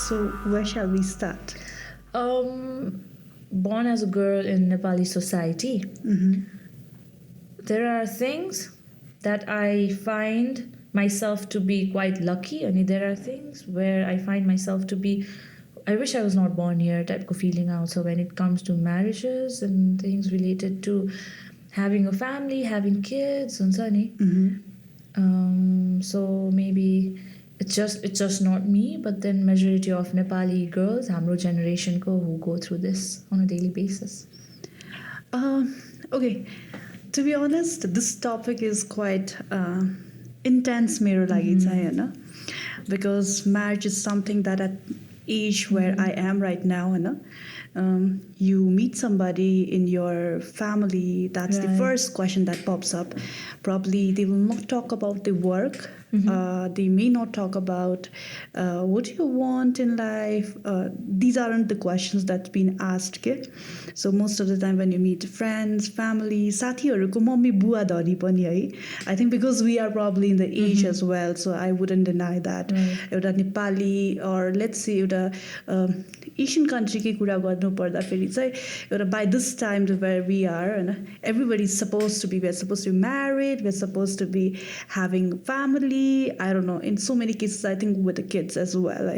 So where shall we start? Born as a girl in Nepali society, there are things that I find myself to be quite lucky, and there are things where I find myself to be, I wish I was not born here type of feeling also when it comes to marriages and things related to having a family, having kids, and so on. So maybe it's just not me, but then majority of Nepali girls, हाम्रो generation ko, who go through this on a daily basis. Okay, to be honest, this topic is quite intense मेरो लागि चाहिँ हैन, because marriage is something that at age where I am right now, you meet somebody in your family, that's the first question that pops up. Probably they will not talk about the work. They may not talk about what do you want in life. These aren't the questions that's been asked. Okay? So most of the time when you meet friends, family, साथीहरुको mummy बुवा धरी पनि है, I think because we are probably in the age as well, so I wouldn't deny that. एउटा Nepali or let's say एउटा Asian country की कुरा गर्नु पर्दा फेरि चाहिँ एउटा by this time to where we are, everybody's supposed to be, we're supposed to be married, we're supposed to be having family. I don't know, in so many cases I think with the kids as well.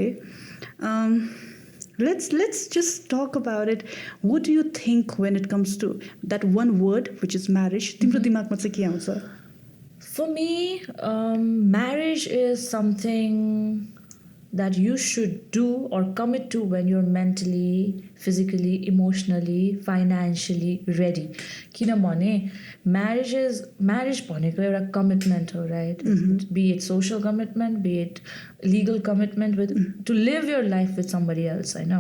Let's just talk about it. What do you think when it comes to that one word which is marriage? तिम्रो दिमागमा चाहिँ के आउँछ? For me, marriage is something that you should do or commit to when you're mentally, physically, emotionally, financially ready. किनभने marriage भनेको एउटा commitment हो, right? Be it social commitment, be it legal commitment with to live your life with somebody else, हैन?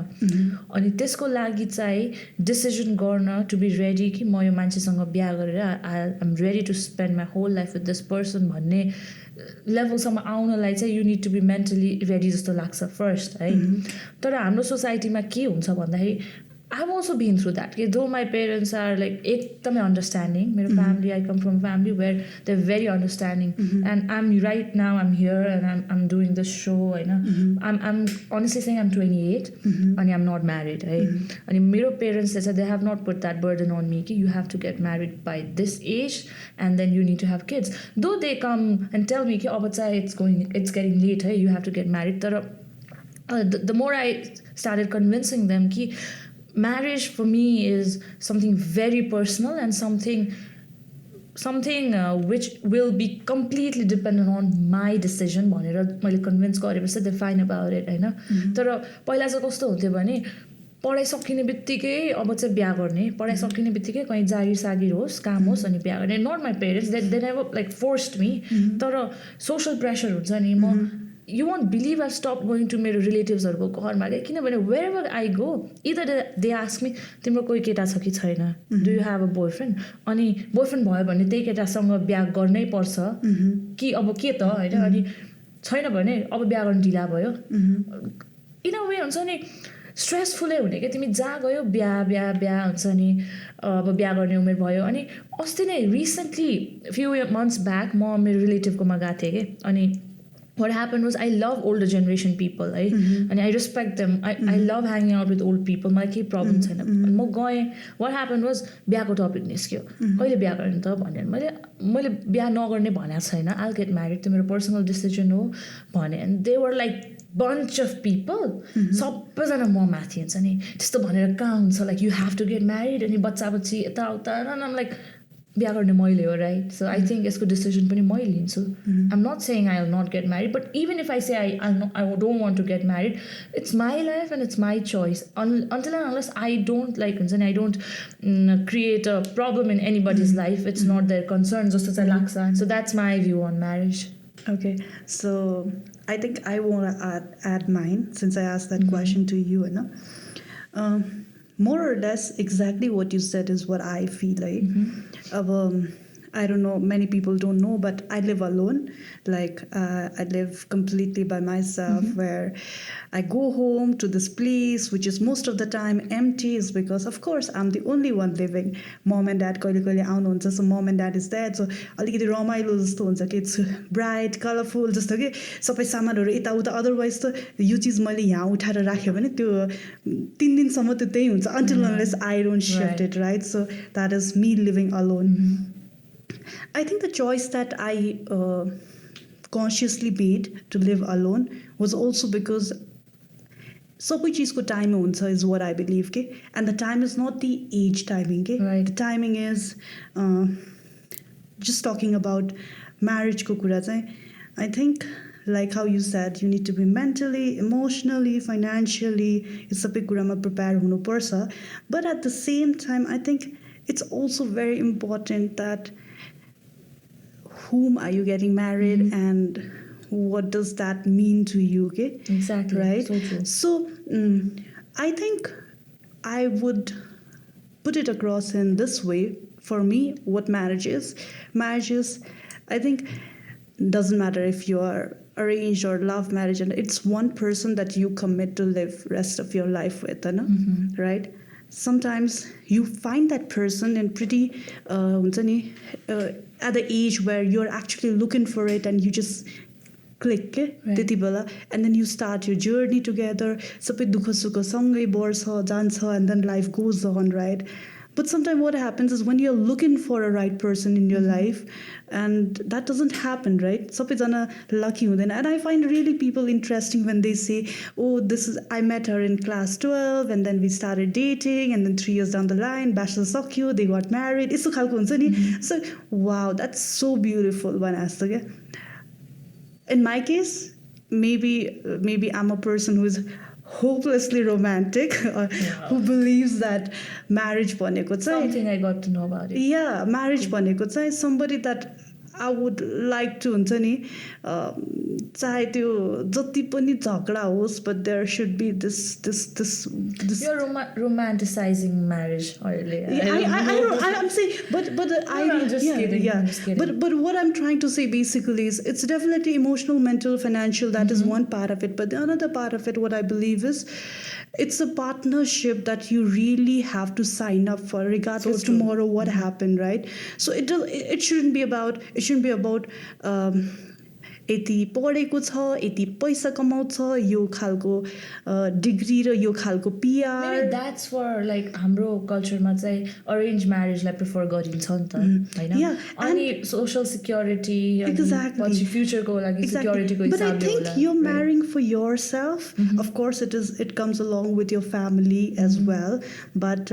अनि त्यसको लागि चाहिँ decision गर्न to be ready कि म यो मान्छेसँग बिहा गरेर I'm ready to spend my whole life with this person भन्ने लेभलसम्म आउनलाई चाहिँ you need to be mentally ready जस्तो लाग्छ first, है? तर हाम्रो सोसाइटीमा के हुन्छ भन्दाखेरि I've also been through that. Though my parents are like एकदमै understanding, मेरो family, I come from a family where they're very understanding, and I'm right now I'm here and I'm doing this show, I'm honestly saying I'm 28 and I'm not married, and मेरो parents they have not put that burden on me. You have to get married by this age and then you need to have kids. Though they come and tell me it's getting late, you have to get married. The more I started convincing them कि marriage for me is something very personal and something which will be completely dependent on my decision भनेर मैले convince गरेपछि they're fine about it, हैन? तर पहिला चाहिँ कस्तो हुन्थ्यो भने पढाइ सकिने बित्तिकै अब चाहिँ बिहा गर्ने, पढाइ सकिने बित्तिकै कहीं जागिर सागिर होस्, काम होस् अनि बिहा गर्ने. Not my parents, they never like forced me. तर social pressure हुन्छ नि. म you won't believe I've stopped going to मेरो relatives-हरुको घरमा के, किनभने wherever I go, either they ask me तिम्रो कोही केटा छ कि छैन, do you have a boyfriend, अनि boyfriend भयो भने त्यही केटासँग बिहा गर्नै पर्छ कि अब के त, हैन? अनि छैन भने अब बिहा गर्न ढिला भयो. इन अ वे हुन्छ नि स्ट्रेसफुलै हुने के, तिमी जहाँ गयो बिहा हुन्छ नि, अब बिहा गर्ने उमेर भयो. अनि अस्ति नै रिसेन्टली few months back म मेरो रिलेटिभकोमा गएको थिएँ के, अनि what happened was I love older generation people, and I respect them. I love hanging out with old people. मलाई केही प्रब्लम छैन. म गएँ. What happened was बिहाको टपिक निस्क्यो. कहिले बिहा गर्ने त भनेर मैले बिहा नगर्ने भनेको छैन. I'll get married. त्यो मेरो पर्सनल डिसिजन हो भने. And they were like bunch of people. सबैजना म माथि हुन्छ नि. त्यस्तो भनेर कहाँ हुन्छ, like you have to get married अनि बच्चा यता उता, and I'm like बिहा गर्ने मैले हो, right? So I think यसको decision पनि मैले लिन्छु. I'm not saying I'll not get married, but even if I say I don't want to get married, it's my life and it's my choice. Until and unless I don't I don't create a problem in anybody's life, it's not their concern जस्तो चाहिँ लाग्छ. So that's my view on marriage. Okay, so I think I want to add mine since I asked that question to you, more or less exactly what you said is what I feel like. I don't know, many people don't know, but I live alone. Like, I live completely by myself, where I go home to this place, which is most of the time empty, is because, of course, I'm the only one living. Mom and dad, so mom and dad is there. So, it's bright, colorful, just okay. So, otherwise, until unless I don't shift it, right? So, that is me living alone. I think the choice that I consciously made to live alone was also because सबै चीजको time हुन्छ is what I believe, के and the time is not the age timing, के Right. the timing is just talking about marriage को कुरा चाहिँ I think like how you said, you need to be mentally, emotionally, financially, यो सबै कुरामा prepare हुनुपर्छ, but at the same time I think it's also very important that whom are you getting married and what does that mean to you, okay? Exactly. Right? So true. So, I think I would put it across in this way. For me, what marriage is, I think, doesn't matter if you are arranged or love marriage, and it's one person that you commit to live rest of your life with, right? Sometimes you find that person in pretty at the age where you're actually looking for it and you just click, त्यति बेला, and then you start your journey together, सबै दुःख सुख सँगै बढ्छ जान्छ, and then life goes on, right? But sometimes what happens is when you're looking for a right person in your life, and that doesn't happen, right? सबैजना lucky हुँदैन. And I find really people interesting when they say, oh, I met her in class 12 and then we started dating, and then 3 years down the line, bachelor सक्यो, they got married. यस्तो खालको हुन्छ नि. So, wow, that's so beautiful when asked, okay? In my case, maybe I'm a person who is hopelessly romantic or who believes that marriage भनेको चाहिँ Something I got to know about it. Yeah, marriage भनेको चाहिँ somebody that I would like to हुन्छ नि चाहे त्यो जति पनि झगडा होस्, but there should be this You're romanticizing marriage earlier. I'm saying, but I'm just kidding. yeah. I'm just kidding. But what I'm trying to say basically is it's definitely emotional, mental, financial. That is one part of it. But the another part of it, what I believe is, it's a partnership that you really have to sign up for, regardless tomorrow what happened, right? So it shouldn't be about यति पढेको छ, यति पैसा कमाउँछ, यो खालको degree र यो खालको PR. Maybe that's for like हाम्रो कल्चरमा चाहिँ अरेन्ज म्यारेजलाई प्रिफर गरिन्छ नि त, हैन? अनि सोशल सिक्युरिटी, Exactly. पछि फ्युचरको लागि सिक्युरिटीको हिसाबले होला. But I think you're marrying for yourself. Of course, it comes along with your family as well. But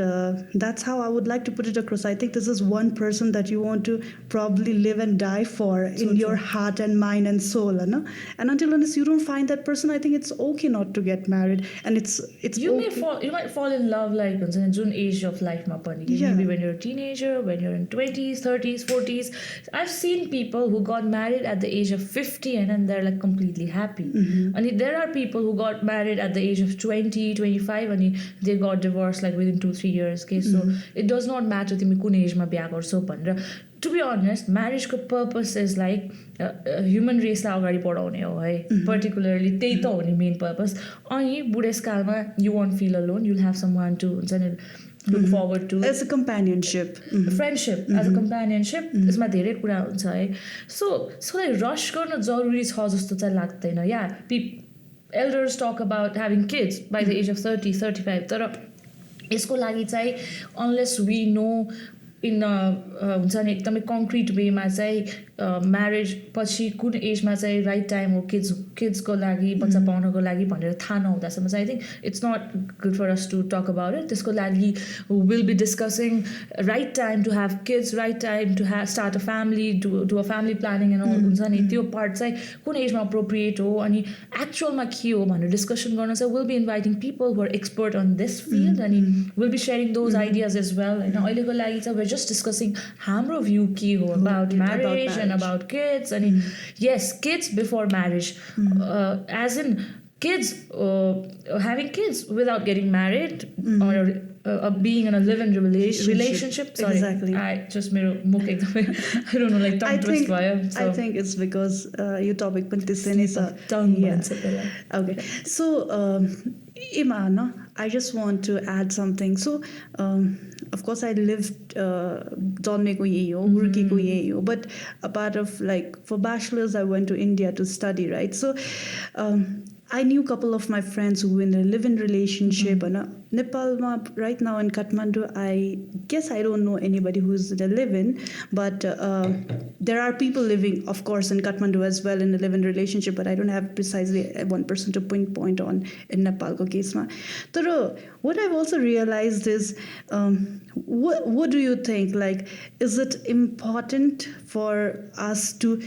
that's how I would like to put it across. I think this is one person that you want to probably live and die for in your heart and mind and soul, no? And until unless you don't find that person, I think it's okay not to get married, and it's you okay. you might fall in love like in June age of life ma pani. Maybe when you're a teenager, when you're in 20s, 30s, 40s. I've seen people who got married at the age of 50 and then they're like completely happy. And there are people who got married at the age of 20, 25 and they got divorced like within 2-3 years. Okay, so it does not matter तिमी कुन एजमा बिहा गर्छौ भनेर. To be honest, marriageको purpose is like human raceलाई अगाडि बढाउने हो है. Particularly त्यही त हो नि main purpose. अनि बुढेसकालमा you won't feel alone. You'll have someone to look forward to. As a companionship. Friendship, as a companionship. यसमा धेरै कुरा हुन्छ है. So like rush गर्न जरुरी छ जस्तो चाहिँ लाग्दैन. Yeah, elders talk about having kids by the age of 30, 35. तर यसको लागि चाहिँ unless we know in हुन्छ नि एकदमै कङ्क्रिट वेमा चाहिँ म्यारेज पछि कुन एजमा चाहिँ राइट टाइम हो किड्सको लागि बच्चा पाउनको लागि भनेर थाहा नहुँदासम्म चाहिँ I think it's not good for us to talk about it. त्यसको लागि will be discussing right time to have kids, right time to start a family, do a family planning and all हुन्छ नि. त्यो part चाहिँ कुन एजमा appropriate हो अनि एक्चुअलमा के हो भनेर डिस्कसन गर्न चाहिँ will be inviting people who are expert on this field अनि will be sharing those ideas as well. होइन, अहिलेको लागि चाहिँ we're just discussing हाम्रो भ्यू के हो about marriage and about kids and yes, kids before marriage as in kids, having kids without getting married or being in a live-in relationship. Sorry, Exactly. I just मेरो मुख एकदमै I don't know, like tongue twist भयो. I think it's because your topic पनि त्यसै नै छ. Tongue Yeah. भन्छ त्यसलाई. Okay. So, Ima, no, I just want to add something. So, of course, I lived जन्मेको यही हो, हुर्केको यही हो, but a part of like for bachelor's, I went to India to study, right? So, I knew a couple of my friends who were in a live-in relationship. And Nepal, right now in Kathmandu, I guess I don't know anybody who's in a live-in, but there are people living, of course, in Kathmandu as well in a live-in relationship, but I don't have precisely one person to pinpoint on in Nepal case. But what I've also realized is, what do you think? Like, is it important for us to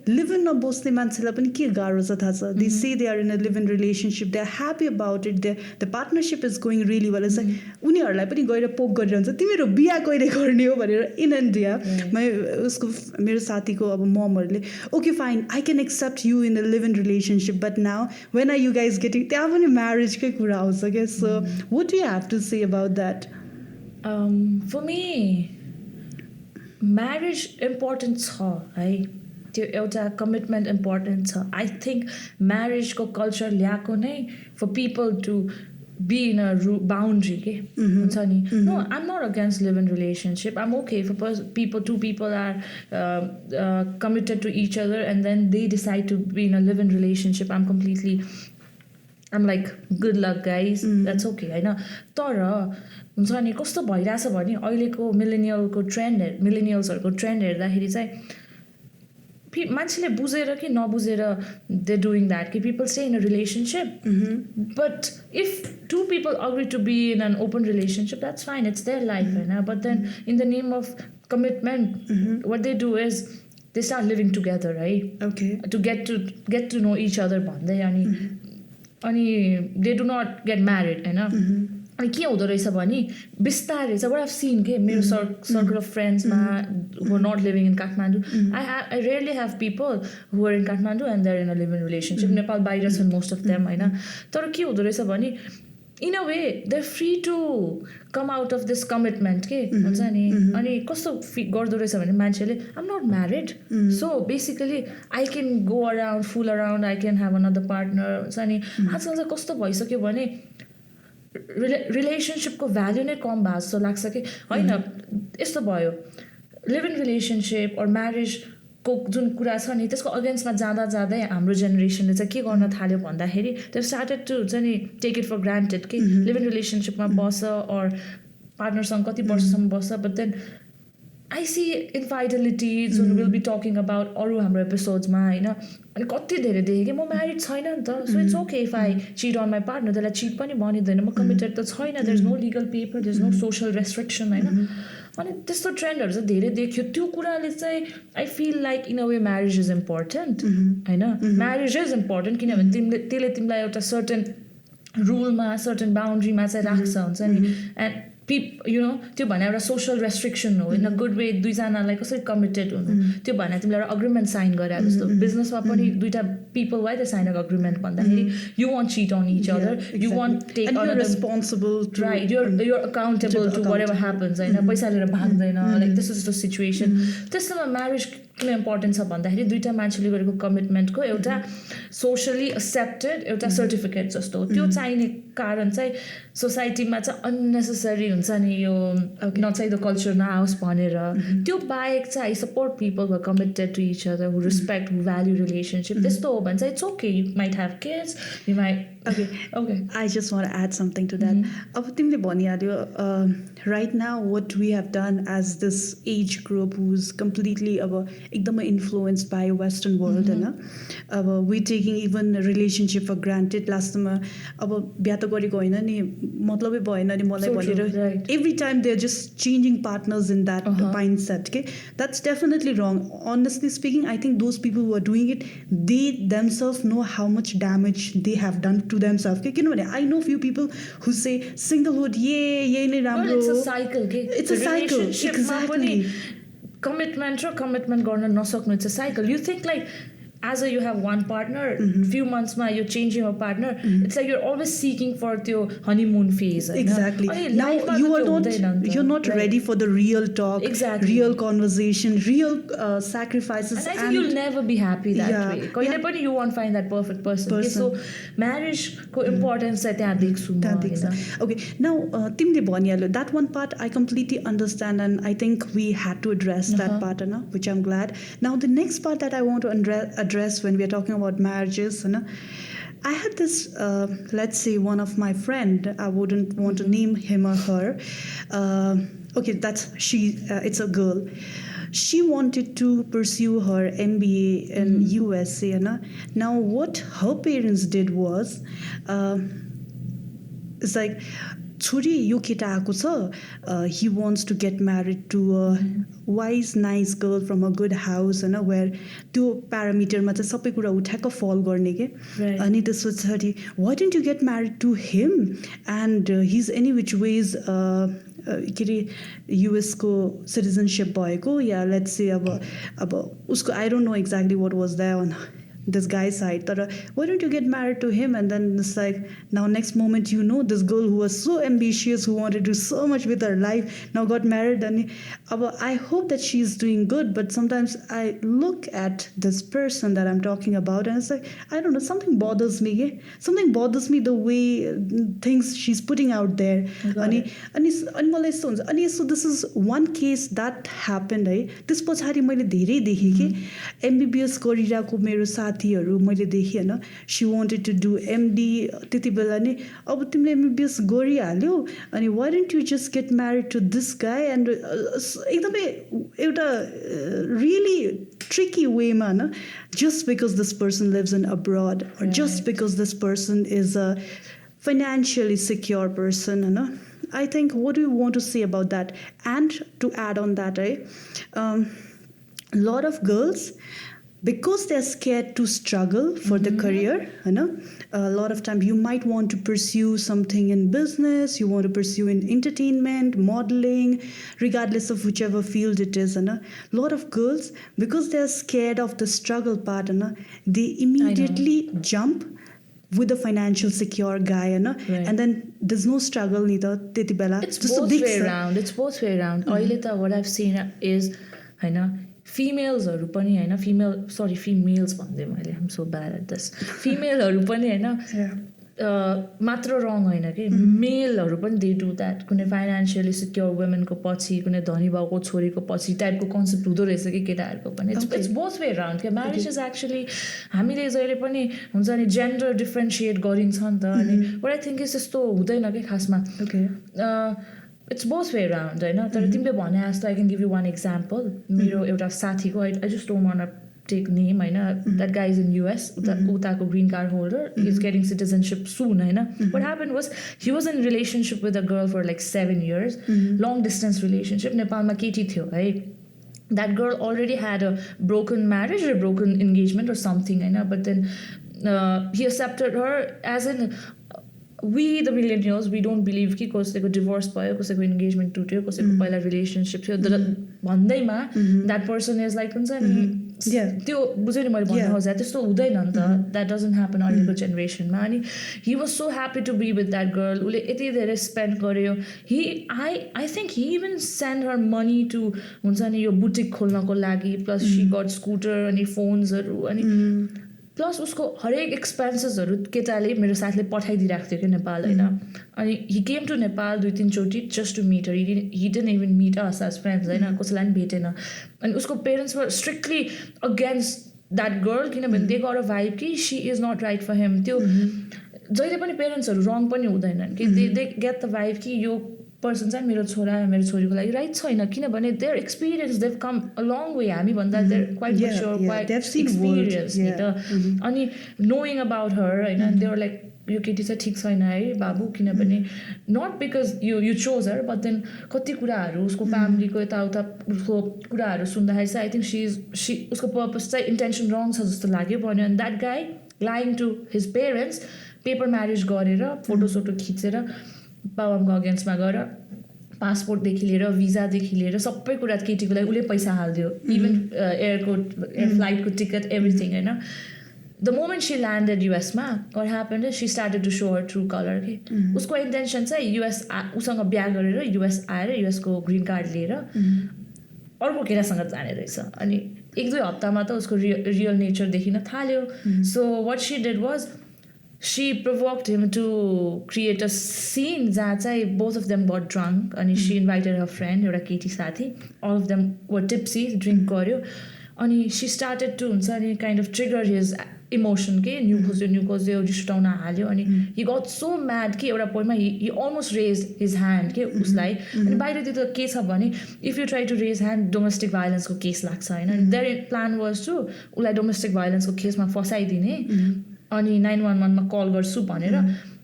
live in a bosne mansela pani ke garo cha tha cha? They say they are in a live-in relationship, they're happy about it, the partnership is going really well. It's like उनीहरुलाई पनि गएर पोक गरिरहन्छ तिमीहरु बिहा कहिले गर्ने हो भनेर in India. मेरो साथीको अब ममहरुले okay fine, I can accept you in a live-in relationship, but now when are you guys getting त्यहाँ पनि marriage कै कुरा आउँछ के. So what do you have to say about that? For me, marriage important छ है, त्यो एउटा कमिटमेन्ट इम्पोर्टेन्ट छ. आई थिङ्क म्यारेजको कल्चर ल्याएको नै for people to be in a boundary के हुन्छ नि. No, I am not against live in relationship. I am okay for two people are committed to each other and then they decide to be in a live in relationship. I am completely I'm like good luck guys, that's okay होइन. तर हुन्छ नि कस्तो भइरहेछ भने अहिलेको मिलेनियल्सहरूको trend हेर्दाखेरि चाहिँ मान्छेले बुझेर कि नबुझेर दे डुइङ द्याट कि people stay in a relationship, but if two people agree to be in an open relationship that's fine, it's their life होइन. But then in the name of commitment what they do is they start living together है, to get to know each other भन्दै अनि they do not get married होइन. अनि के हुँदो रहेछ भने बिस्तारै चाहिँ वाट आइभ सिन के मेरो सर्कल अफ फ्रेन्ड्समा who are not living in Kathmandu. I rarely have people who are in Kathmandu and they are in a live in relationship. Nepal बाहिर छन् मोस्ट अफ देम होइन. तर के हुँदो रहेछ भने in a way they are free to come out of this commitment के हुन्छ नि. अनि कस्तो गर्दो रहेछ भने मान्छेले I am not married, so basically I can go around full around, I can have another partner हुन्छ नि. आजकल चाहिँ कस्तो भइसक्यो भने रिलेसनसिपको भ्याल्यु नै कम भएको जस्तो लाग्छ कि होइन. यस्तो भयो लिभ इन रिलेसनसिप अर म्यारेजको जुन कुरा छ नि त्यसको अगेन्स्टमा जाँदै हाम्रो जेनेरेसनले चाहिँ के गर्न थाल्यो भन्दाखेरि दे स्टार्टेड टु हुन्छ नि टेक इट फर ग्रान्टेड कि लिभ इन रिलेसनसिपमा बस्छ अर पार्टनरसँग कति वर्षसम्म बस्छ. बट देन आई सी इन्फाइडेलिटी जुन विल बी टकिङ अबाउट अरू हाम्रो एपिसोड्समा होइन. अनि कति धेरै देखेँ कि म म्यारिड छैन नि त, so it's okay if I cheat on my partner. त्यसलाई चिट पनि भनिँदैन, म कमिटेड त छैन, there is no legal paper, there is no social restriction होइन. अनि त्यस्तो ट्रेन्डहरू चाहिँ धेरै देख्यो. त्यो कुराले चाहिँ I feel like in a way marriage is important होइन. म्यारेज इज इम्पोर्टेन्ट किनभने त्यसले तिमीलाई एउटा सर्टेन रुलमा सर्टेन बााउन्ड्रीमा चाहिँ राख्छ हुन्छ नि. एन्ड त्यो भने एउटा सोसल रेस्ट्रिक्सन हो इन अ गुड वे. दुईजनालाई कसरी कमिटेड हुनु त्यो भने तिमीलाई एउटा अग्रिमेन्ट साइन गरे जस्तो. बिजनेसमा पनि दुईवटा people why the sign of agreement भन्दाखेरि you want cheat on each other, you want take responsible, right, you're accountable to whatever happens होइन. पैसा लिएर भाग्दैन लाइक त्यस्तो जस्तो सिचुएसन. त्यस्तोमा म्यारेज किन इम्पोर्टेन्ट छ भन्दाखेरि दुईवटा मान्छेले गरेको कमिटमेन्टको एउटा सोसली एक्सेप्टेड एउटा सर्टिफिकेट जस्तो. त्यो चाहिने कारण चाहिँ सोसाइटीमा चाहिँ अननेसेसरी हुन्छ नि यो नचाहिँदो कल्चर नआओस् भनेर. त्यो बाहेक चाहिँ I support people who are committed to each other, who respect, who value relationship. त्यस्तो हो भने चाहिँ it's okay, you might have kids, you might. Okay. I just want to add something to that. अब तिमीले भनिहाल्यो right now what we have done as this age group who's completely अब एकदमै influenced by Western world होइन. अब we taking even relationship for granted. लास्टमा अब बिहा त गरेको होइन नि, मतलबै भएन नि मलाई भनेर every time they're just changing partners in that mindset. Okay, that's definitely wrong. Honestly speaking, I think those people who are doing it, they themselves know how much damage they have done to themselves. किनभने I know few people who say singlehood यही नै राम्रो. It's a cycle के. It's a cycle. Exactly. Commitment र commitment गर्न नसक्नु, it's a cycle. You think like as a you have one partner, few monthsमा you're changing your partner, it's like you're always seeking for त्यो honeymoon phase. Exactly. Now you're not ready for the real talk, real conversation, real sacrifices. And I think you'll never be happy that way. कहिले पनि you won't find that perfect person. So marriage को importance चाहिँ त्यहाँ देख्छु म. Okay, now तिमीले भनिहाल्यो that one part I completely understand, and I think we had to address that part, which I'm glad. Now the next part that I want to address when we are talking about marriages, I had this let's say one of my friend, I wouldn't want to name him or her, okay, that's she, it's a girl. She wanted to pursue her MBA in USA. Now what her parents did was it's like छोरी यो केटा आएको छ, he wants to get married to a wise nice girl from a good house, where त्यो प्यारामिटरमा चाहिँ सबै कुरा उठाएको फल गर्ने के. अनि त्यस पछाडि why didn't you get married to him, and he's any which ways के अरे US को सिटिजनसिप भएको, या लेट्स से अब उसको I don't know exactly what was there on this guy's side, but why don't you get married to him? And then it's like, now next moment this girl who was so ambitious, who wanted to do so much with her life, now got married. And I hope that she's doing good, but sometimes I look at this person that I'm talking about and it's like, I don't know, something bothers me. Something bothers me the way things she's putting out there. So this is one case that happened. This पछाडि मैले धेरै देखेँ कि MBBS गरिरहेको मेरो साथीहरू मैले देखेँ हैन, she wanted to do MD, त्यति बेला नि अब तिमीले MBBS गरिहाल्यो अनि why didn't you just get married to this guy, and एकदमै एउटा really tricky way मा न, just because this person lives in abroad, or just because this person is a financially secure person, I think, what do you want to say about that? And to add on that, a lot of girls, because they're scared to struggle for the career, a lot of time you might want to pursue something in business, you want to pursue in entertainment, modeling, regardless of whichever field it is. A lot of girls, because they're scared of the struggle part, they immediately jump with a financial secure guy, and then there's no struggle neither. It's both way around. It's both way around. What I've seen is, females पनि females भन्दै मैले, I'm so bad at this. Female पनि मात्र wrong होइन कि, मेलहरू पनि they do that. कुनै financially secure women को पछि, कुनै धनी बाउको छोरीको पछि टाइपको कन्सेप्ट हुँदो रहेछ कि केटाहरूको पनि. It's both way around. Marriage is actually, हामीले जहिले पनि हुन्छ नि gender differentiate गरिन्छ नि त, अनि what I think is त्यस्तो हुँदैन कि खासमा. It's both way around, होइन. तर तिमीले भने जस्तो I can give you one example. मेरो एउटा साथीको, I just don't want to take name, that guy is in US, utako green card holder, he's getting citizenship soon, what happened was he was in a relationship with a girl for like 7 years, long distance relationship, Nepal ma keti थियो है. That girl already had a broken marriage or a broken engagement or something, but then he accepted her, as in we the millennials, we don't believe कि कसैको divorce भयो, कसैको engagement टुट्यो, कसैको पहिला relationship थियो, भन्दैमा that person is like हुन्छ नि त्यो बुझ्यो नि मैले भन्नु खोजेँ, त्यस्तो हुँदैन नि त. That doesn't happen अहिलेको जेनेरेसनमा. अनि he was so happy to be with that girl, उसले यति धेरै spend गर्यो. I think he even sent her money to हुन्छ नि यो बुटिक खोल्नको लागि, plus she got scooter अनि phonesहरू, अनि प्लस उसको हरेक एक्सपेन्सेसहरू केटाले, मेरो साथीले पठाइदिइरहेको थियो कि नेपाल, होइन. अनि he came to नेपाल 2-3 चोटि just to meet her. He didn't even meet us as friends, होइन, कसैलाई पनि भेटेन. अनि उसको parents were strictly against that girl, किनभने they got a vibe कि she is not right for him. त्यो जहिले पनि पेरेन्ट्सहरू रङ पनि हुँदैनन् कि they get the vibe कि यो पर्सन चाहिँ मेरो छोरा मेरो छोरीको लागि राइट छैन, किनभने their experience, they've come a long way. हामी भन्दा they're quite mature, quite experienced नि त. अनि knowing about her, होइन, they were like यो केटी चाहिँ ठिक छैन है बाबु, किनभने not because you chose her, but then कति कुराहरू उसको फ्यामिलीको यताउता उसको कुराहरू सुन्दाखेरि चाहिँ I think उसको पर्पस चाहिँ इन्टेन्सन रङ छ जस्तो लाग्यो भन्यो. And that guy lying to his parents, paper marriage गरेर फोटोसोटो खिचेर बाबाको अगेन्स्टमा गएर पासपोर्टदेखि लिएर भिजादेखि लिएर सबै कुरा केटीको लागि उसले पैसा हालिदियो इभन एयर फ्लाइटको टिकट एभ्रिथिङ होइन द मोमेन्ट सी ल्यान्डेड युएसमा what happen is she started to show her true colour के उसको इन्टेन्सन चाहिँ युएस उसँग बिहा गरेर युएस आएर युएसको ग्रिन कार्ड लिएर अर्को केटासँग जाने रहेछ अनि 1-2 हप्तामा त उसको रियल नेचर देखिन थाल्यो so what she did was she provoked him to create a scene जहाँ चाहिँ both of them got drunk अनि she invited her friend एउटा केटी साथी all of them were tipsy drink गर्यो अनि she started to हुन्छ अनि kind of trigger his emotion के न्यू खोज्यो रिसाउन हाल्यो अनि he got so mad कि एउटा पोइन्टमा he almost raised his hand के उसलाई अनि बाहिरतिर त के छ भने if you try to raise hand domestic violence को केस लाग्छ होइन their plan was to उसलाई domestic violence को केसमा फसाइदिने अनि 911 मा कल गर्छु भनेर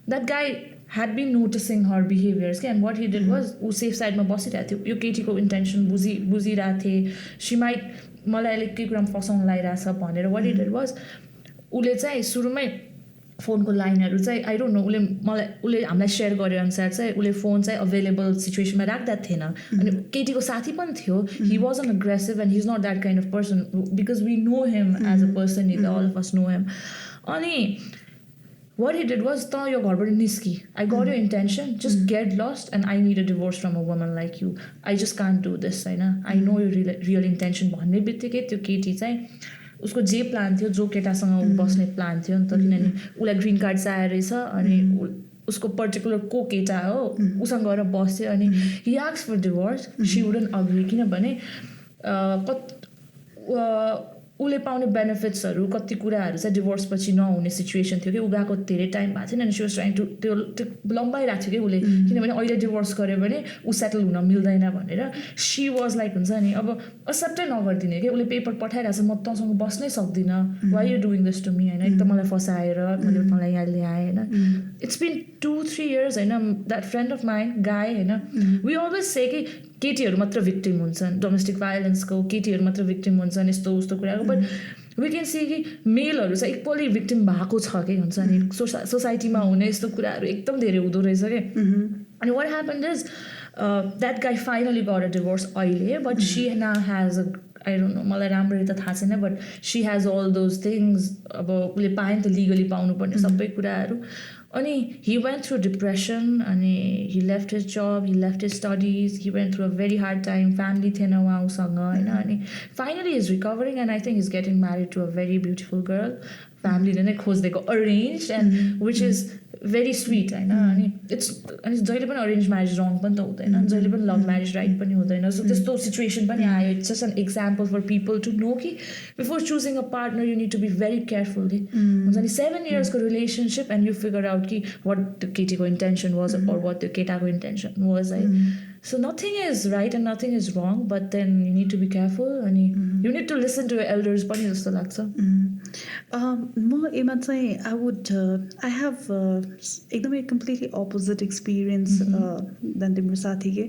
that guy had been noticing her behaviours के and what he did was ऊ सेफ साइडमा बसिरहेको थियो यो केटीको इन्टेन्सन बुझिरहेको थिएँ सी माइट मलाई अलिक केही कुरामा फसाउन लागिरहेछ भनेर वाट हि डिड वाज उसले चाहिँ सुरुमै फोनको लाइनहरू चाहिँ आई डोन्ट नो उसले हामीलाई सेयर गरे अनुसार चाहिँ उसले फोन चाहिँ अभाइलेबल सिचुएसनमा राख्दा थिएन अनि केटीको साथी पनि थियो he was an aggressive and he is not that kind of person because we know him as a person in all of us know him अनि what he did was त यो घरबाट निस्की I got your intention just get lost and I need a divorce from a woman like you I just can't do this होइन I know your real intention भन्ने बित्तिकै त्यो केटी चाहिँ उसको जे प्लान थियो जो केटासँग बस्ने प्लान थियो नि त किनभने उसलाई ग्रिन कार्ड चाहिएको रहेछ अनि उसको पर्टिकुलर को केटा हो उसँग गएर बस्यो अनि he asked for divorce she wouldn't agree किनभने उसले पाउने बेनिफिट्सहरू कति कुराहरू चाहिँ डिभोर्स पछि नहुने सिचुएसन थियो कि ऊ गएको धेरै टाइम भएको थिएन अनि सी वाज ट्राइङ टु त्यो लम्बाइरहेको थियो कि उसले किनभने अहिले डिभोर्स गर्यो भने ऊ सेटल हुन मिल्दैन भनेर सी वाज लाइक हुन्छ नि अब एक्सेप्टै नगरिदिने कि उसले पेपर पठाइरहेको छ म तँसँग बस्नै सक्दिनँ why you doing this to me होइन एक त मलाई फसाएर मैले तँलाई यहाँ ल्याएँ होइन इट्स बिन 2-3 years होइन द्याट फ्रेन्ड अफ माइन्ड गाई होइन वी अलवेज से कि केटीहरू मात्र भिक्टिम हुन्छन् डोमेस्टिक भाइलेन्सको केटीहरू मात्र भिक्टिम हुन्छन् यस्तो उस्तो कुराको बट वी क्यान सी कि मेलहरू चाहिँ इक्वली भिक्टिम भएको छ कि हुन्छ नि सोसाइटीमा हुने यस्तो कुराहरू एकदम धेरै हुँदो रहेछ कि अनि what happen is that guy finally got a divorce अहिले but she now has a I don't know मलाई राम्ररी त थाहा छैन but she has all those things अब उसले पायो नि त लिगली पाउनुपर्ने सबै कुराहरू अनि he went through depression अनि he left his job, he left his studies, he went through a very hard time, family थिएन उहाँसँग होइन अनि finally he's recovering and I think he's getting married to a very beautiful girl family नै खोजिदिएको arranged and which is very sweet होइन अनि अनि जहिले पनि अरेन्ज म्यारेज रङ पनि त हुँदैन जहिले पनि लभ म्यारेज राइट पनि हुँदैन सो त्यस्तो सिचुएसन पनि आयो it's just an example for people to know कि before choosing a partner you need to be very careful हुन्छ नि 7 yearsको relationship and you figure out कि वाट त्यो केटीको इन्टेन्सन वाज अर वाट त्यो केटाको इन्टेन्सन वाज है So nothing is right and nothing is wrong, but then you need to be careful and you need to listen to your elders. पनि जस्तो लाग्छ म एमा चाहिँ I have एकदमै completely opposite experience than तिम्रो साथी के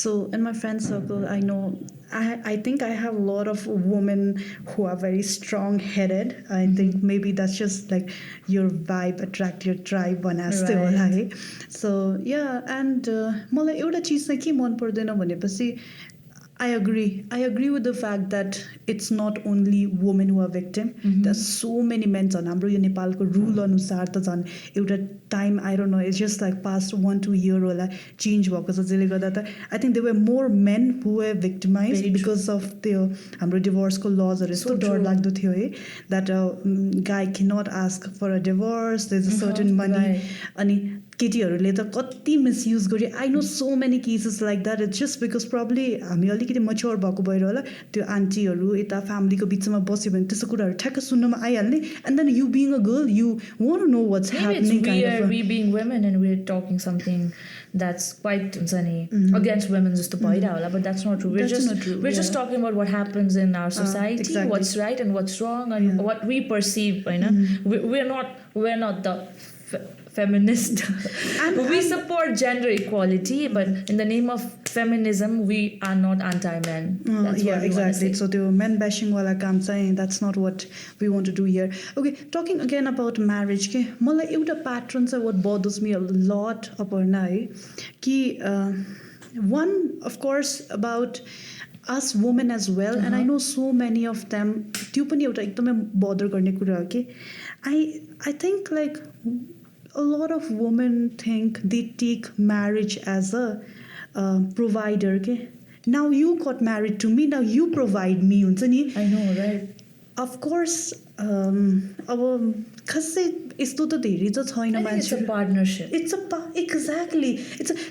so in my friend circle I know I think I have a lot of women who are very strong headed I think maybe that's just like your vibe attract your tribe भने जस्तै होला है so yeah and मलाई एउटा चीज चाहिँ के मन पर्दैन भनेपछि I agree with the fact that it's not only women who are victim. There's so many men on हाम्रो यो नेपालको रुल अनुसार त झन् एउटा time I don't know it's just like past 1-2 year होला चेन्ज भएको छ जसले गर्दा त I think there were more men who were victimized because of the हाम्रो डिभोर्सको लजहरू यस्तो डर लाग्दो थियो है that a guy cannot ask for a divorce there's a certain money अनि केटीहरूले त कति मिसयुज गरे I know so many cases like that it's just because probably हामी अलिकति मच्योर भएको भएर होला त्यो आन्टीहरू यता फ्यामिलीको बिचमा बस्यो भने त्यस्तो कुराहरू ठ्याक्क सुन्नमा आइहाल्ने and then you being a girl you want to know what's happening we being women and we're talking something that's quite against women जस्तो भइरहेको होला but that's not true we're just talking about what happens in our society exactly. What's right and what's wrong and what we perceive होइन we're not the feminist and we support gender equality but in the name of feminism we are not anti-men yeah exactly so the men bashing wala kaam chahi that's not what we want to do here okay talking again about marriage ke malai euta pattern cha what bothers me a lot Aparna hai ki one, of course, about us women as well, and I know so many of them. त्यो पनि एउटा एकदमै bother गर्ने कुरा हो कि I think like a lot of women think they take marriage as a provider. Okay, now you got married to me, now you provide me. हुन्छ नि. I know, right? Of course, अब खासै यस्तो त धेरै त छैन I think it's a मान्छे. partnership. Exactly.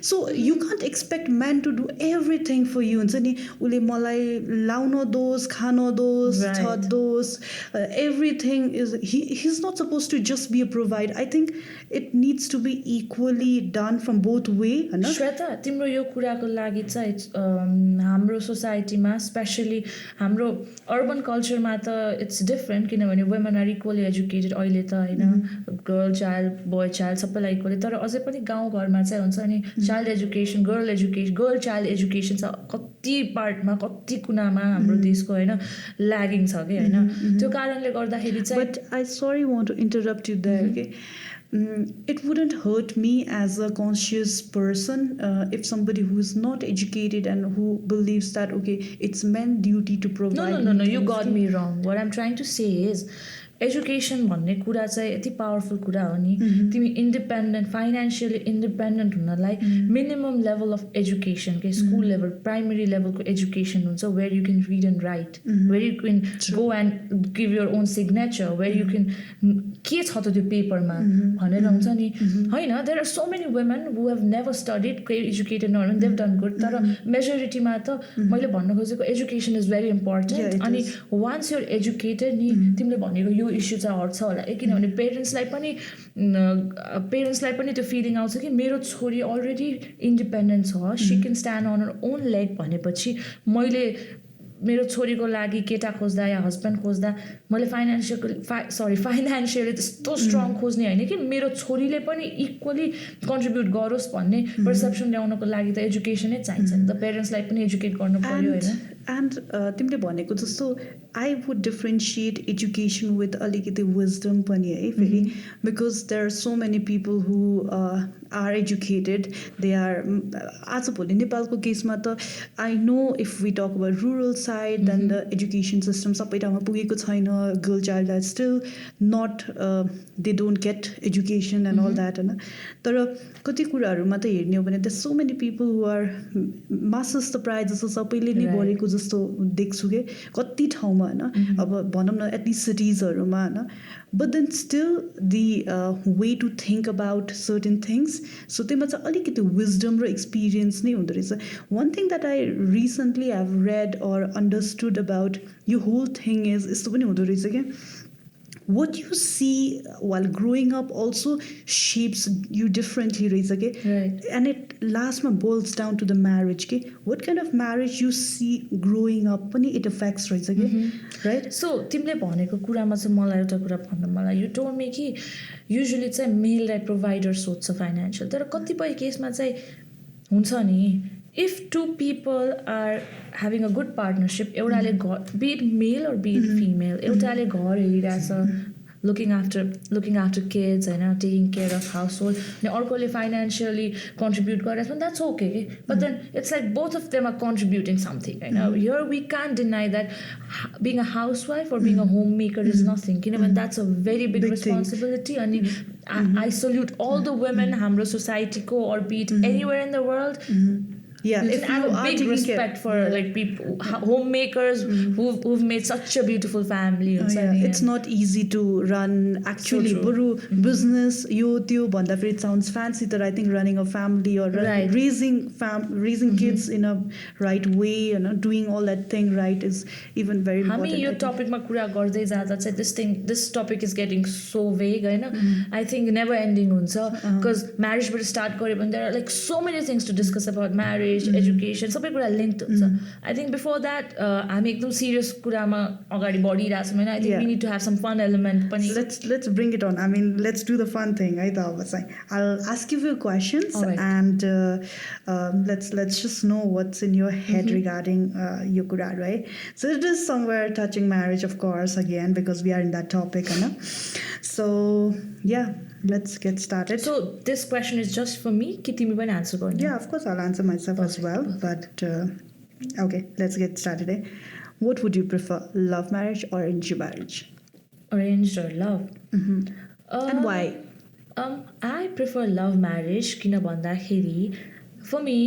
So you can't expect man to do everything for you. हुन्छ नि, उसले मलाई लाउन दोस्, खान दोस्, Right. छत दोस्, everything is he's not supposed to just be a provider. I think it needs to be equally done from both way, हैन? श्वेता, तिम्रो यो कुराको लागि चाहिँ हाम्रो सोसाइटीमा स्पेसली हाम्रो अर्बन कल्चरमा त इट्स डिफ्रेन्ट, किनभने वुमेन आर इक्वली एजुकेटेड अहिले त होइन, गर्ल चाइल्ड बोय चाइल्ड सबैलाई इक्वली. तर अझै पनि गाउँघरमा चाहिँ हुन्छ नि child education, girl child education चाहिँ कति पार्टमा कति कुनामा हाम्रो देशको होइन ल्यागिङ छ कि होइन. त्यो कारणले गर्दाखेरि चाहिँ But I sorry want to interrupt you there. Okay, it wouldn't hurt me as a conscious person if somebody who is not educated and who believes that okay, it's men's duty to provide. No, me you things. got me wrong. What I'm trying to say is education भन्ने कुरा चाहिँ यति powerful कुरा हो नि. तिमी independent, financially independent हुनलाई minimum level of education के स्कुल लेभल, प्राइमेरी लेभलको एजुकेसन हुन्छ, where you can read and write, where you can go and give your own signature, where you can के छ त त्यो पेपरमा भनेर हुन्छ नि होइन. There are so many women who have never studied, educated nor, they've done good. तर मेजोरिटीमा त मैले भन्न खोजेको एजुकेसन इज भेरी इम्पोर्टेन्ट. अनि वान्स युर एजुकेटेड नि तिमीले भनेको यो इस्यु चाहिँ हट्छ होला, किनभने पेरेन्ट्सलाई पनि त्यो फिलिङ आउँछ कि मेरो छोरी अलरेडी इन्डिपेन्डेन्ट छ, she can stand on her own leg भनेपछि मैले मेरो छोरीको लागि केटा खोज्दा या हस्बेन्ड खोज्दा मैले फाइनेन्सियली त्यस्तो स्ट्रङ खोज्ने होइन कि मेरो छोरीले पनि इक्वली कन्ट्रिब्युट गरोस् भन्ने पर्सेप्सन ल्याउनको लागि त एजुकेसनै चाहिन्छ नि त. पेरेन्ट्सलाई पनि एजुकेट गर्नु पर्यो होइन. And तिमीले भनेको जस्तो I would differentiate education with alikiti wisdom पनि है फेरि, because there are so many people who are educated. They are आजभोलि नेपालको केसमा त I know if we talk about rural side, then the education system सबै ठाउँमा पुगेको छैन. Girl child are still not they don't get education and all that हैन. तर कति कुराहरुमा त हेर्ने हो भने there's so many people who are masters त प्राय जस्तो सबैले नै गरेको जस्तो देख्छु के कति ठाउँमा हैन. अब भनौं न at least cities-हरुमा हैन. But then still the way to think about certain things, so त्यसमा चाहिँ अलिकति wisdom र experience नै हुँदो रहेछ. One thing that I recently have read or understood about your whole thing is यस्तो पनि हुँदो रहेछ के what you see while growing up also shapes you differently रहेछ के. Right. And it lastमा boils down to the marriage के what kind of marriage you see growing up पनि it affects रहेछ के. Right. So तिमीले भनेको कुरामा चाहिँ मलाई एउटा कुरा भन्नु मलाई, you told me कि usually चाहिँ मेललाई प्रोभाइडर सोध्छ फाइनेन्शियल, तर कतिपय केसमा चाहिँ हुन्छ नि if two people are having a good partnership, एउटाले be it male or be it female, एउटाले घर हेरिरहेछ, looking after kids and taking care of household, and अर्कोले financially contribute गरेछ, that's okay. But then it's like both of them are contributing something. Here we can't deny that being a housewife or being a homemaker is nothing. That's a very big responsibility. And I salute all the women हाम्रो society को or be it anywhere in the world. Yeah, if I have a big respect for like people, homemakers who've made such a beautiful family. It's not easy to run actually business यो त्यो भन्दा फेरि it sounds fancy, that I think running a family or raising kids in a right way and doing all that thing right is even very important. हामी यो टपिकमा कुरा गर्दै जाँदा चाहिँ this topic is getting so vague I think never ending हुन्छ, because marriage start गर्यो भने there are like so many things to discuss about marriage, education, सबै कुरा linked हुन्छ. I think before that हामी एकदम serious कुरामा अगाडि बढिरहेको छौँ. I think we need to have some fun element पनि. Let's bring it on. I mean, let's do the fun thing. है त अब चाहिँ I'll ask you a few questions and let's just know what's in your head regarding यो कुरा, right? So it is somewhere touching marriage, of course, again, because we are in that topic, हैन. So yeah, let's get started. So this question is just for me. कि तिमी पनि answer गर्ने? Yeah, of course, I'll answer myself as well. But okay, let's get started. What would you prefer, love marriage or arranged marriage? Arranged or love? And why? I prefer love marriage किन भन्दाखेरि for me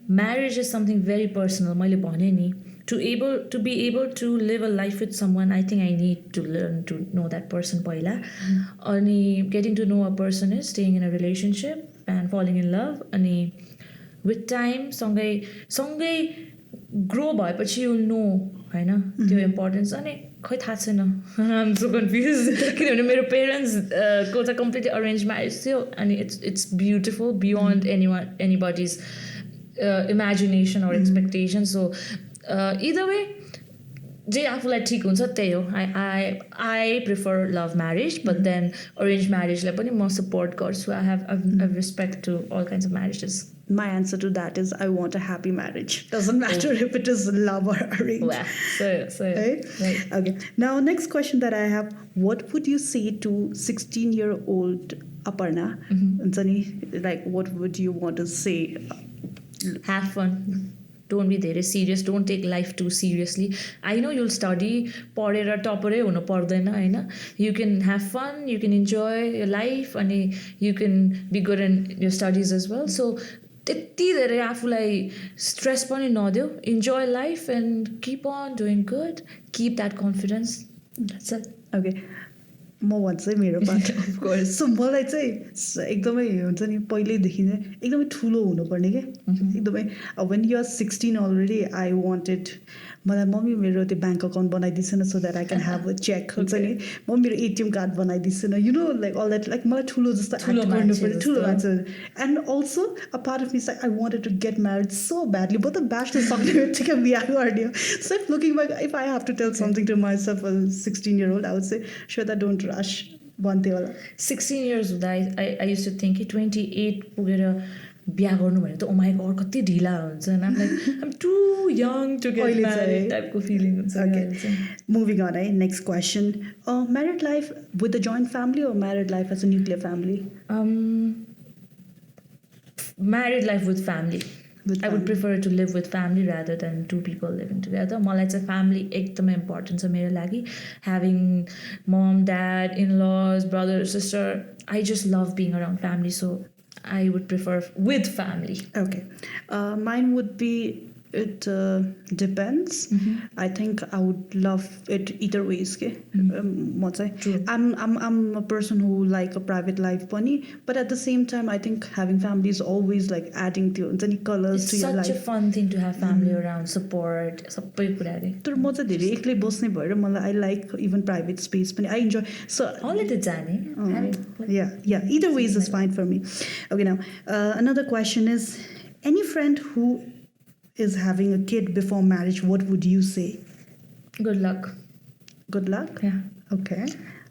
marriage is something very personal. मैले भने नि to be able to live a life with someone, I think I need to learn to know that person पहिला. अनि getting to know a person is staying in a relationship and falling in love. अनि with time सँगै grow भएपछि you'll know हैन त्यो importance. अनि खै थाहा छैन. I'm so confused किनभने मेरो parents को चाहिँ completely arranged marriage थियो अनि it's beautiful beyond anybody's imagination or expectation. So either way जे आफूलाई ठिक हुन्छ त्यही हो. I prefer love marriage, but then arranged marriageलाई पनि म support गर्छु. I have respect to all kinds of marriages. My answer to that is I want a happy marriage. Doesn't matter if it is love or arranged. Wow. So Right? Okay. Now, next question that I have: what would you say to 16-year-old Aparna? Like, what would you want to say? have fun. Don't be very serious. Don't take life too seriously. I know you'll study, पढेर टपरै हुनु पर्दैन हैन. You can have fun, you can enjoy your life अनि you can be good in your studies as well. So त्यति धेरै आफूलाई stress पनि नदेऊ. Enjoy life and keep on doing good. Keep that confidence. That's it. Okay. म भन्छु है मेरो part. Of course. So मलाई चाहिँ एकदमै हुन्छ नि पहिल्यैदेखि नै एकदमै ठुलो हुनुपर्ने के एकदमै when you are 16 already I wanted मलाई मम्मी मेरो त्यो ब्याङ्क अकाउन्ट बनाइदिएन so that I can have a check हुन्छ नि मम्मी मेरो ATM कार्ड बनाइदिएन you know like all that like मलाई ठुलो जस्तो act गर्नुपर्ने ठुलो मान्छे. And also a part of me is like I wanted to get married so badly but the bachelor सक्ने बित्तिकै बिहा गर्ने हो. So if looking back if I have to tell something to myself as a 16-year-old I would say Shweta don't rush. 16 years हुँदा I used to think 28 पुगेर बिहा गर्नु भने त oh my god कति ढिला हुन्छ. And I'm like I'm too young to get married type को feeling हुन्छ. Okay. Moving on, next question. Married life with a joint family or married life as a nuclear family? Married life with family. I would prefer to live with family rather than two people living together. मलाई चाहिँ family एकदमै important छ मेरो लागि. Having mom, dad, in-laws, brother, sister. I just love being around family, so I would prefer with family. Okay. Mine would be it depends. I think I would love it either ways. Okay. I'm a person who like a private life bunny, but at the same time I think having family is always like adding to colors it's to your life. It's such a fun thing to have family around, support, सबै कुराले. तर म चाहिँ धेरै एक्लै बस्ने भएर मलाई I like even private space पनि I enjoy. So Only the जाने. Yeah. Either ways is fine for me. Okay, now another question is any friend who is having a kid before marriage, what would you say? Good luck. Good luck? Yeah. Okay.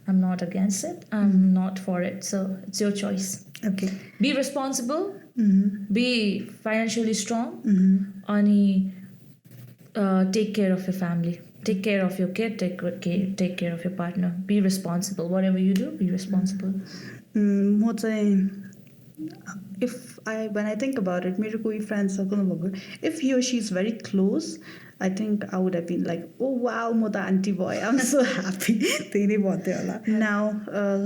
I'm not against it. I'm not for it. So it's your choice. Okay. Be responsible. Be financially strong. Ani take care of your family. Take care of your kid. Take care of your partner. Be responsible. Whatever you do, be responsible. What when I think about it, मेरो कोही friends if he or she is very close, I think I would have been like, oh wow, म त auntie boy, I'm so happy. त्यही नै भन्थे होला. Now,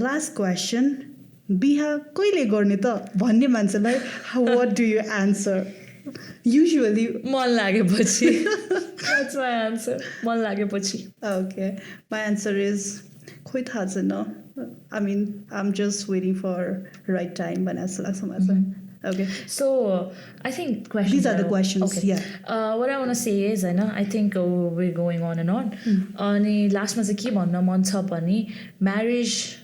last question. बिहा कहिले गर्ने त भन्ने मान्छेलाई what do you answer? Usually मन लागेपछि. That's my answer. मन लागेपछि. Okay. My answer is खोइ थाहा छैन. I mean, I'm just waiting for right time when I select. Okay. So, I think questions. These are the questions. Okay. Yeah. What I want to say is, I think we're going on and on. अनि लास्टमा चाहिँ के भन्न मन छ भने marriage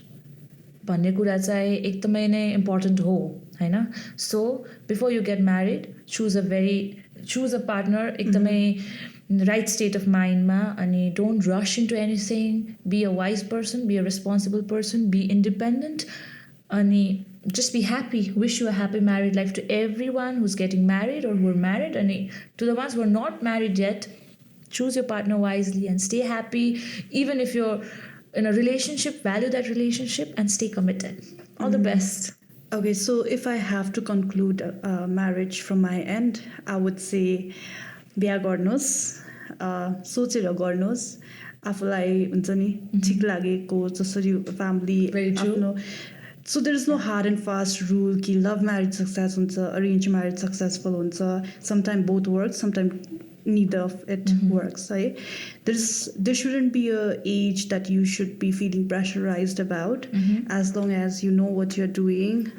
भन्ने कुरा चाहिँ एकदमै नै important हो हैन. So, before you get married, choose a partner एकदमै right state of mind ma, and don't rush into anything. Be a wise person, be a responsible person, be independent, and just be happy. Wish you a happy married life to everyone who's getting married or who are married, and to the ones who are not married yet, choose your partner wisely and stay happy. Even if you're in a relationship, value that relationship and stay committed. All the best. Okay, so if I have to conclude marriage from my end, I would say बिहा गर्नुहोस् सोचेर गर्नुहोस् आफूलाई हुन्छ नि ठिक लागेको जसरी फ्यामिली Very true. आफ्नो So there is no hard and fast rule कि love marriage success हुन्छ arranged marriage successful हुन्छ sometimes both work sometimes neither of it works right there shouldn't be a age that you should be feeling pressurized about as long as you know what you're doing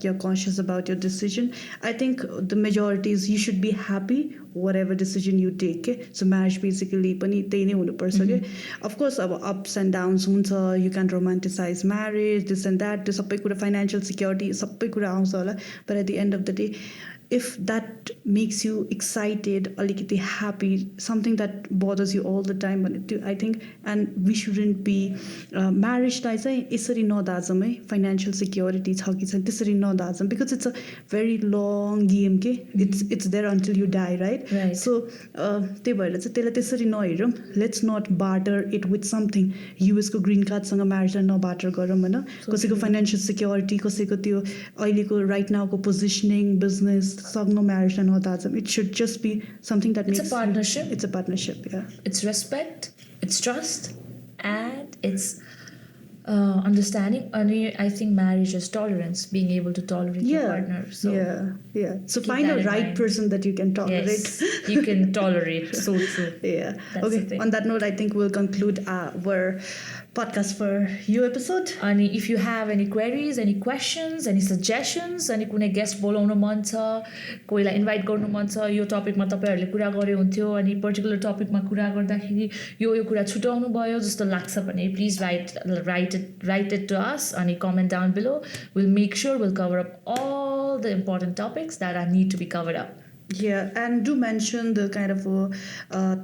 you're conscious about your decision I think the majority is you should be happy whatever decision you take so marriage basically पनि त्यही नै हुनुपर्छ के of course अब ups and downs हुन्छ you can romanticize marriage this and that त्यो सबै कुरा financial security सबै कुरा आउँछ होला but at the end of the day if that makes you excited alikiti happy something that bothers you all the time I think and we shouldn't be marriage lai chai यसरी नदाजम है financial security छ कि छैन त्यसरी नदाजम because it's a very long game के it's there until you die right so त्यही भएर चाहिँ त्यसलाई त्यसरी नहेरौँ let's not barter it with something US को green card सँग marriage लाई नबाटर गरौँ हैन कसैको financial security कसैको त्यो अहिलेको right now को positioning business no marriage and all that it should just be something that it's makes a partnership it's a partnership yeah it's respect it's trust and it's understanding and I think marriage is tolerance being able to tolerate your partner so so find a right person that you can tolerate yes, you can tolerate so true that's okay on that note I think we'll conclude our podcast for your episode and if you have any queries any questions any suggestions अनि कुनै guest बोलाउन मन छ कोहीलाई invite गर्नु मन छ यो टपिकमा तपाईहरुले कुरा गरे हुन्थ्यो अनि पर्टिकुलर टपिकमा कुरा गर्दाखेरि यो कुरा छुटाउनु भयो जस्तो लाग्छ भने please write it to us and comment down below we'll make sure we'll cover up all the important topics that need to be covered up and do mention the kind of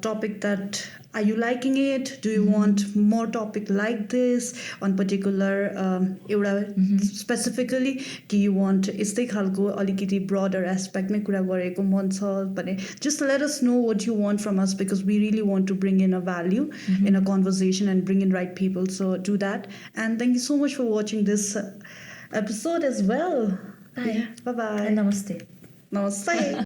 topic that are you liking it do you want more topic like this on particular specifically कि you want यस्तै खालको अलिकति broader aspect मै कुरा गरेको मन छ भने just let us know what you want from us because we really want to bring in a value in a conversation and bring in right people so do that and thank you so much for watching this episode as well bye bye and namaste namaste